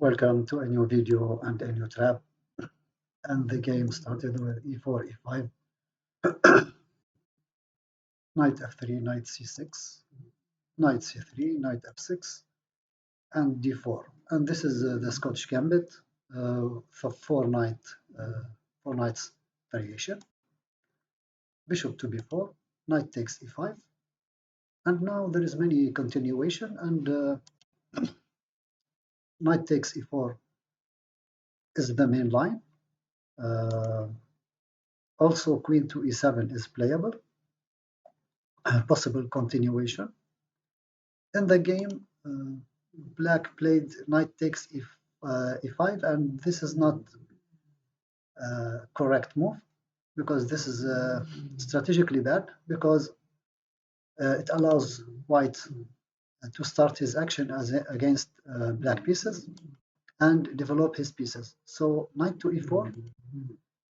Welcome to a new video and a new trap. And the game started with e4, e5, knight f3, knight c6, knight c3, knight f6, and d4. And this is the Scotch Gambit for four knights variation. Bishop to b4, knight takes e5, and now there is many continuation. And knight takes e4 is the main line. Also, queen to e7 is playable. Possible continuation. In the game, black played knight takes e5, and this is not a correct move because this is strategically bad because it allows white to start his action against black pieces and develop his pieces. So knight to e4,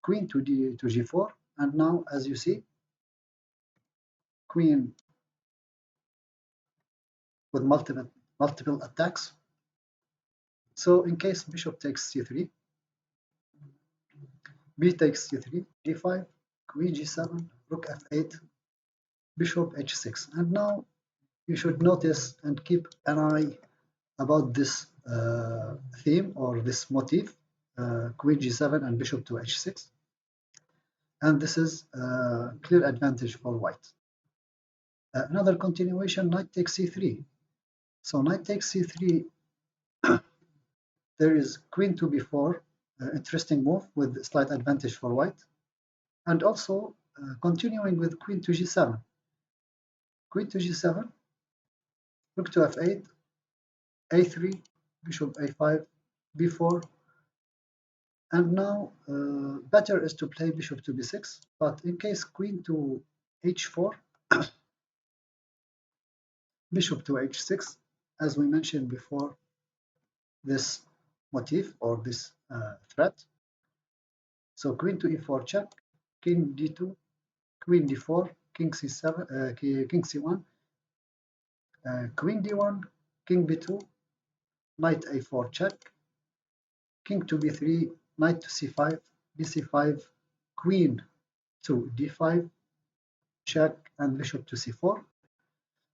queen to g4, and now as you see, queen with multiple attacks. So in case bishop takes c3, b takes c3, d5, queen g7, rook f8, bishop h6. And now you should notice and keep an eye about this theme or this motif, queen g7 and bishop to h6. And this is a clear advantage for white. Another continuation, knight takes c3. So knight takes c3, there is queen to b4, interesting move with slight advantage for white. And also continuing with queen to g7. Queen to g7, rook to f8, a3, bishop a5, b4. And now better is to play bishop to b6, but in case queen to h4, bishop to h6, as we mentioned before, this motif or this threat. So queen to e4 check, king d2, queen d4, king c7, king c1, queen d1, king b2, knight a4 check, king to b3, knight to c5, bc5, queen to d5, check, and bishop to c4,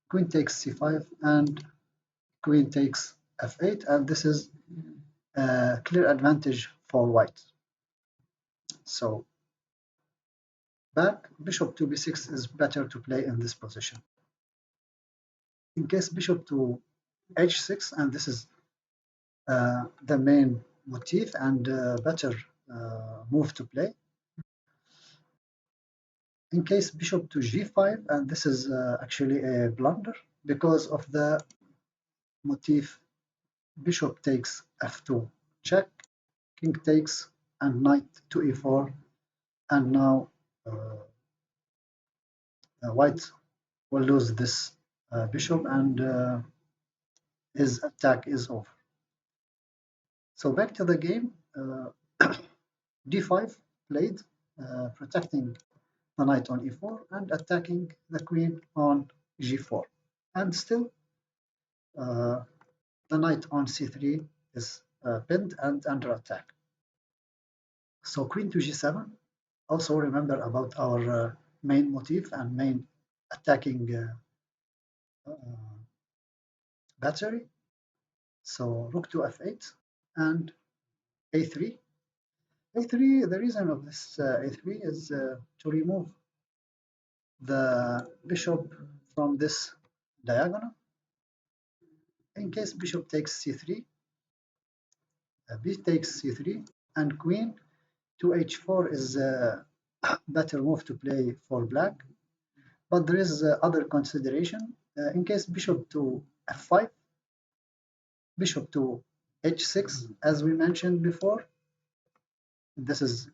queen takes c5, and queen takes f8, and this is a clear advantage for white. So back, bishop to b6 is better to play in this position. In case bishop to h6, and this is the main motif and better move to play. In case bishop to g5, and this is actually a blunder because of the motif bishop takes f2 check, king takes, and knight to e4, and now white will lose this bishop, and his attack is over. So back to the game, d5 played, protecting the knight on e4 and attacking the queen on g4. And still, the knight on c3 is pinned and under attack. So queen to g7. Also remember about our main motif and main attacking battery. So rook to f8 and a3. a3, the reason of this a3 is to remove the bishop from this diagonal. In case bishop takes c3, b takes c3, and queen to h4 is a better move to play for black. But there is other consideration. In case bishop to f5, bishop to h6, as we mentioned before, this is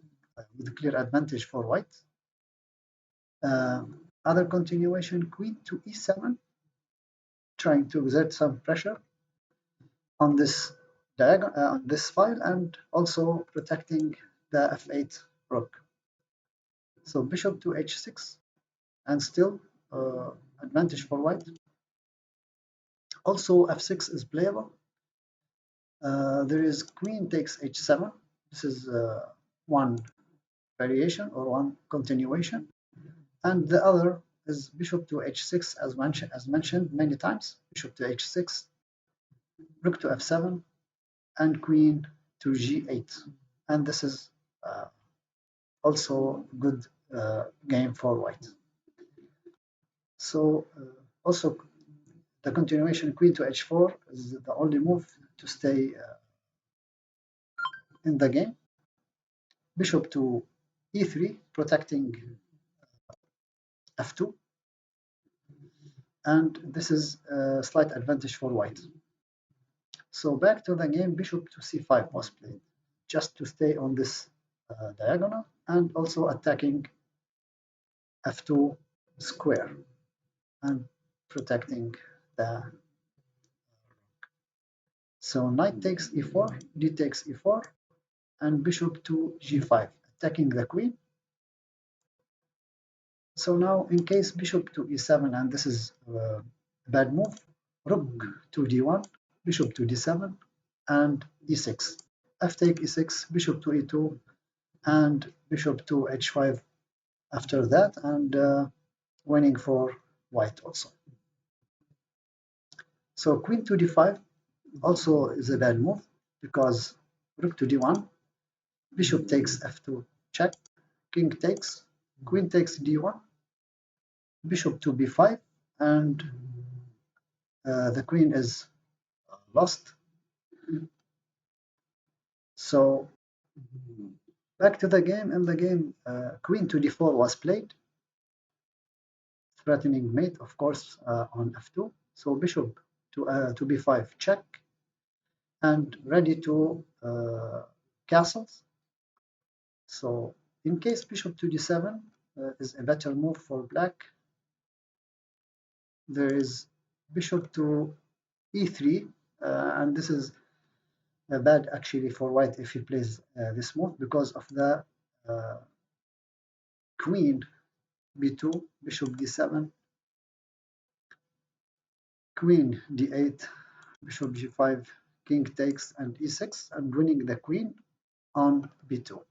with a clear advantage for white. Other continuation, queen to e7, trying to exert some pressure on this diagonal, on this file, and also protecting the f8 rook. So bishop to h6, and still advantage for white. Also f6 is playable. There is queen takes h7. This is one variation or one continuation, and the other is bishop to h6, as mentioned many times. Bishop to h6, rook to f7, and queen to g8. And this is also good game for white. So also the continuation queen to h4 is the only move to stay in the game. Bishop to e3, protecting f2, and this is a slight advantage for white. So back to the game, bishop to c5 was played, just to stay on this diagonal and also attacking f2 square and protecting the. So knight takes e4, d takes e4, and bishop to g5, attacking the queen. So now in case bishop to e7, and this is a bad move, rook to d1, bishop to d7, and e6. F take e6, bishop to e2, and bishop to h5 after that, and winning for white also. So queen to d5 also is a bad move because rook to d1, bishop takes f2 check, king takes, queen takes d1, bishop to b5, and the queen is lost. So back to the game. In the game, queen to d4 was played, threatening mate, of course, on f2. So bishop to b5 check, and ready to castles. So in case bishop to d7 is a better move for black, there is bishop to e3, and this is bad actually for white if he plays this move because of the queen b2, bishop d7, queen d8, bishop g5, king takes, and e6, and winning the queen on b2.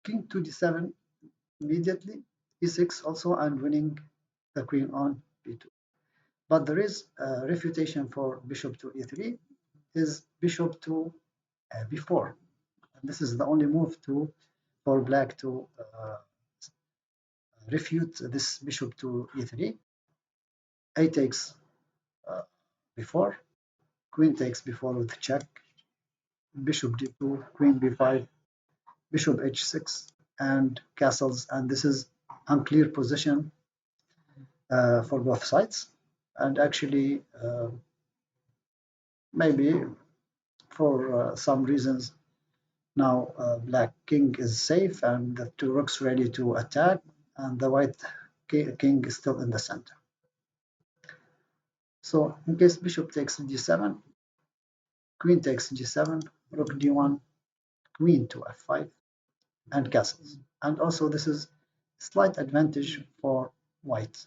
King to d7 immediately, e6 also, and winning the queen on b2. But there is a refutation for bishop to e3, is bishop to b4. And this is the only move for black to refute this bishop to e3. A takes b4, queen takes b4 with check, bishop d2, queen b5, bishop h6, and castles. And this is unclear position for both sides. And actually, maybe for some reasons, now black king is safe and the two rooks ready to attack, and the white king is still in the center. So in case bishop takes g7, queen takes g7, rook d1, queen to f5, and castles. And also this is slight advantage for white.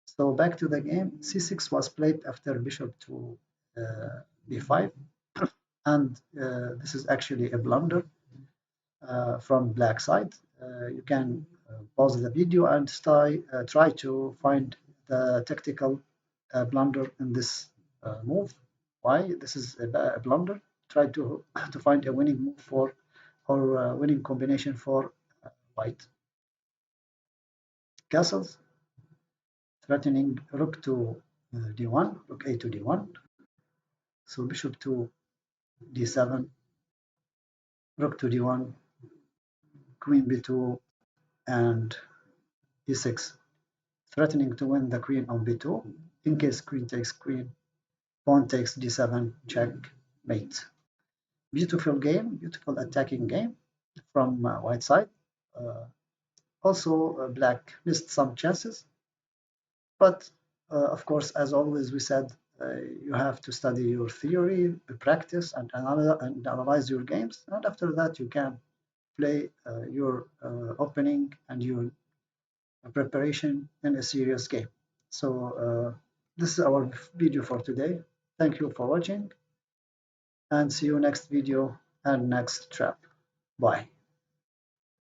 So back to the game, c6 was played after bishop to b5, and this is actually a blunder from black side. You can pause the video and try to find the tactical blunder in this move. Why this is a blunder? Try to find a winning move for or winning combination for white. Castles, threatening rook to d1, rook a to d1. So bishop to d7, rook to d1, queen b2, and e6, threatening to win the queen on b2. In case queen takes queen, pawn takes d7, check, mate. Beautiful game, beautiful attacking game from white side. Also, black missed some chances, but of course, as always, we said you have to study your theory, practice, and analyze your games, and after that, you can play your opening and your preparation in a serious game. So This is our video for today. Thank you for watching and see you next video and next trap. Bye.